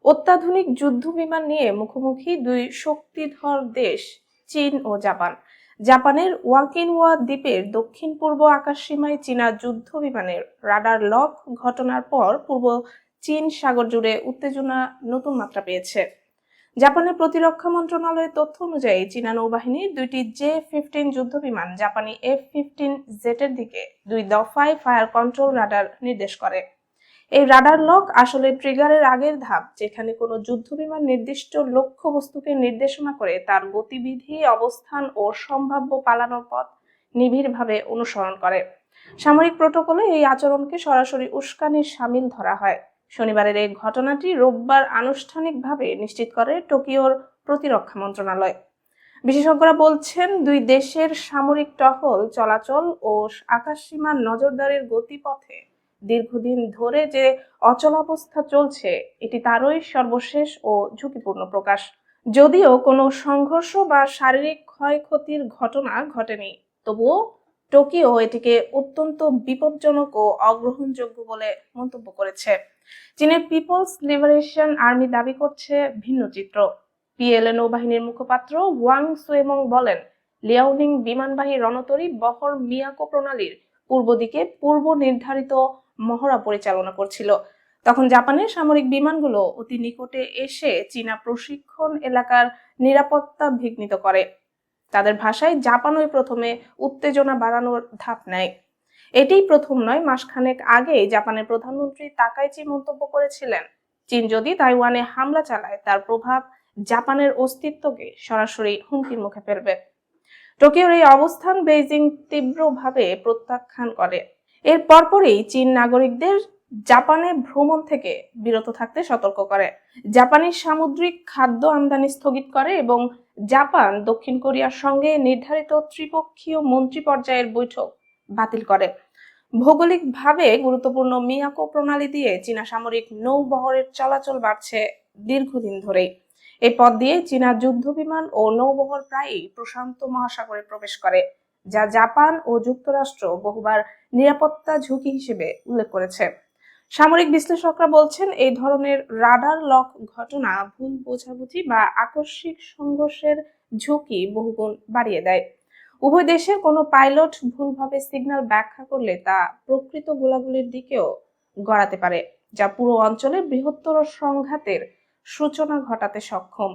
অত্যাধুনিক যুদ্ধ বিমান নিয়ে মুখোমুখি দুই শক্তিধর দেশ চীন ও জাপান। জাপানের ওয়াকিনওয়া দ্বীপের দক্ষিণ পূর্ব আকাশসীমায় চীনা যুদ্ধ বিমানের রাডার লক ঘটনার পর পূর্ব চীন সাগর জুড়ে উত্তেজনা নতুন মাত্রা পেয়েছে। জাপানের প্রতিরক্ষা মন্ত্রণালয়ের তথ্য অনুযায়ী চীনা নৌবাহিনীর দুইটি J-15 যুদ্ধ বিমান জাপানি F-15 জেটের দিকে দুই দফায় ফায়ার কন্ট্রোল রাডার নির্দেশ করে। এই রাডার লক আসলে ট্রিগারের আগের ধাপ, যেখানে কোনো যুদ্ধবিমান নির্দিষ্ট লক্ষ্যবস্তুকে নির্দেশনা করে তার গতিবিধি, অবস্থান ও সম্ভাব্য পালানোর পথ নিবিড়ভাবে অনুসরণ করে। সামরিক প্রোটোকলে এই আচরণকে সরাসরি উস্কানির শামিল ধরা হয়। শনিবারের এই ঘটনাটি রোববার আনুষ্ঠানিকভাবে নিশ্চিত করে টোকিওর প্রতিরক্ষা মন্ত্রণালয়। বিশেষজ্ঞরা বলছেন, দুই দেশের সামরিক টহল চলাচল ও আকাশসীমার নজরদারির গতিপথে দীর্ঘদিন ধরে যে অচলাবস্থা চলছে, এটি তারই সর্বশেষ ও ঝুঁকিপূর্ণ প্রকাশ। যদিও কোনো সংঘর্ষ বা শারীরিক ক্ষয়ক্ষতির ঘটনা ঘটেনি, তবুও টোকিও এটিকে অত্যন্ত বিপজ্জনক ও অগ্রহণযোগ্য বলে মন্তব্য করেছে। চীনের পিপলস লিবারেশন আর্মি দাবি করছে ভিন্ন চিত্র। পিএলএ নৌবাহিনীর মুখপাত্র ওয়াং সুয়েমং বলেন, লিয়াওনিং বিমানবাহী রণতরী বহর মিয়াকো প্রণালীর পূর্ব দিকে পূর্ব নির্ধারিত মহড়া পরিচালনা করছিল। তখন জাপানের সামরিক বিমানগুলো অতি নিকটে এসে চীনা প্রশিক্ষণ এলাকার নিরাপত্তা বিঘ্নিত করে। তাদের ভাষায়, জাপানই প্রথমে উত্তেজনা বাড়ানোর ধাপ নেয়। এটিই প্রথম নয়, মাসখানেক আগে জাপানের প্রধানমন্ত্রী তাকাইচি মন্তব্য করেছিলেন, চীন যদি তাইওয়ানে হামলা চালায় তার প্রভাব জাপানের অস্তিত্বকে সরাসরি হুমকির মুখে ফেলবে। টোকিওর এই অবস্থান বেইজিং তীব্রভাবে প্রত্যাখ্যান করে। এর পরপরই চীন নাগরিকদের জাপানে ভ্রমণ থেকে বিরত থাকতে সতর্ক করে, জাপানি সামুদ্রিক খাদ্য আমদানি স্থগিত করে এবং জাপান দক্ষিণ কোরিয়ার সঙ্গে নির্ধারিত ত্রিপক্ষীয় মন্ত্রী পর্যায়ের বৈঠক বাতিল করে। ভৌগোলিকভাবে গুরুত্বপূর্ণ মিয়াকো প্রণালী দিয়ে চীনা সামরিক নৌবহরের চলাচল বাড়ছে দীর্ঘদিন ধরেই। এই পথ দিয়ে চীনা যুদ্ধ বিমান ও নৌবহর প্রায়ই প্রশান্ত মহাসাগরে প্রবেশ করে, যা জাপান ও যুক্তরাষ্ট্র বহুবার নিরাপত্তা ঝুঁকি হিসেবে উল্লেখ করেছে। সামরিক বিশ্লেষকরা বলছেন, এই ধরনের রাডার লক ঘটনা ভুল বোঝাবুঝি বা আকস্মিক সংঘর্ষের ঝুঁকি বহুগুণ বাড়িয়ে দেয়। উভয় দেশের কোনো পাইলট ভুলভাবে সিগন্যাল ব্যাখ্যা করলে তা প্রকৃত গোলাগুলির দিকেও গড়াতে পারে, যা পুরো অঞ্চলে বৃহত্তর সংঘাতের সূচনা ঘটাতে সক্ষম।